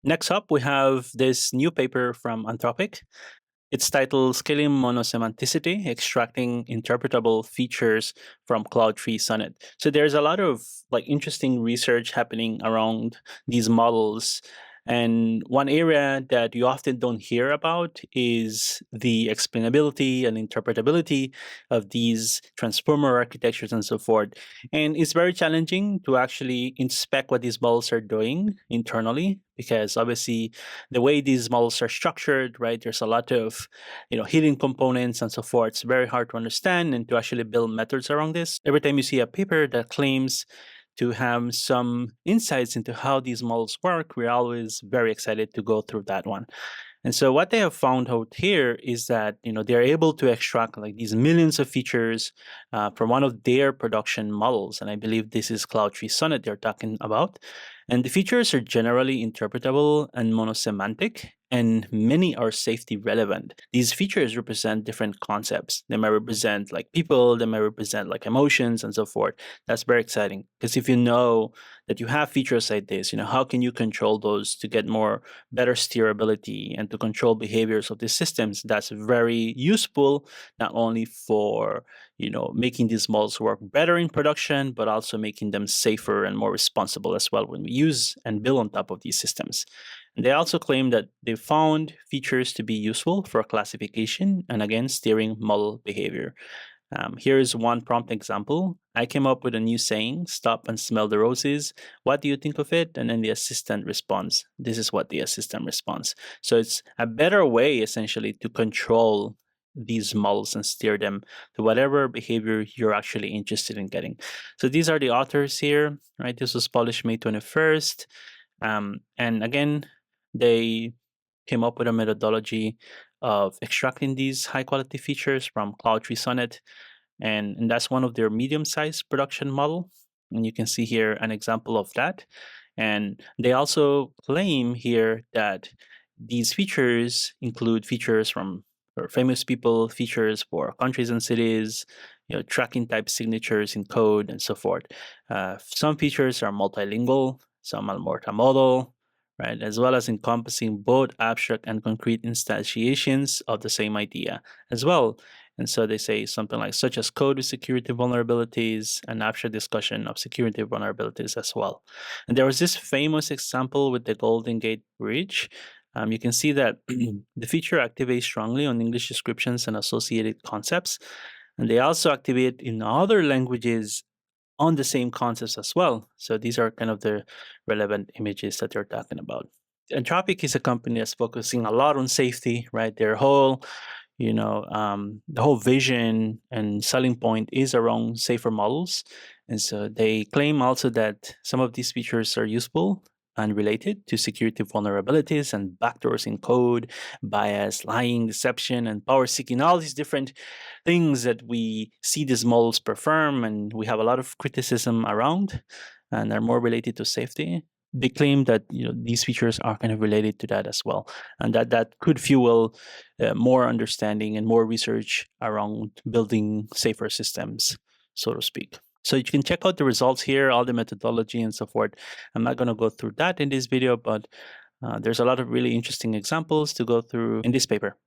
Next up, we have this new paper from Anthropic. It's titled Scaling Monosemanticity, Extracting Interpretable Features from Claude 3 Sonnet. So there's a lot of interesting research happening around these models. And one area that you often don't hear about is the explainability and interpretability of these transformer architectures and so forth. And it's very challenging to actually inspect what these models are doing internally, because obviously the way these models are structured, right, there's a lot of hidden components and so forth. It's very hard to understand and to actually build methods around this. Every time you see a paper that claims to have some insights into how these models work, we're always very excited to go through that one. And so what they have found out here is that they're able to extract these millions of features from one of their production models, and I believe this is Cloud Tree Sonnet they're talking about. And the features are generally interpretable and monosemantic, and many are safety relevant. These features represent different concepts. They may represent people, they may represent emotions and so forth. That's very exciting, because if you know that you have features like this, how can you control those to get better steerability and to control behaviors of these systems? That's very useful, not only for making these models work better in production, but also making them safer and more responsible as well when we use and build on top of these systems. And they also claim that they found features to be useful for classification and, again, steering model behavior. Here is one prompt example. I came up with a new saying: stop and smell the roses. What do you think of it? And then the assistant responds. This is what the assistant responds. So it's a better way, essentially, to control these models and steer them to whatever behavior you're actually interested in getting. So these are the authors here, right? This was published May 21st. And again, they came up with a methodology of extracting these high quality features from Cloud 3 Sonnet. And that's one of their medium-sized production model. And you can see here an example of that. And they also claim here that these features include features for famous people, features for countries and cities, tracking type signatures in code, and so forth. Some features are multilingual, some are multimodal, right, as well as encompassing both abstract and concrete instantiations of the same idea as well. And so they say something like, such as code with security vulnerabilities, and abstract discussion of security vulnerabilities as well. And there was this famous example with the Golden Gate Bridge. You can see that the feature activates strongly on English descriptions and associated concepts. And they also activate in other languages on the same concepts as well. So these are kind of the relevant images that they're talking about. Anthropic is a company that's focusing a lot on safety, right? Their whole the whole vision and selling point is around safer models. And so they claim also that some of these features are useful and related to security vulnerabilities and backdoors in code, bias, lying, deception, and power seeking, all these different things that we see these models perform, and we have a lot of criticism around, and are more related to safety. They claim that these features are kind of related to that as well, and that could fuel more understanding and more research around building safer systems, so to speak. So you can check out the results here, all the methodology and so forth. I'm not going to go through that in this video, but there's a lot of really interesting examples to go through in this paper.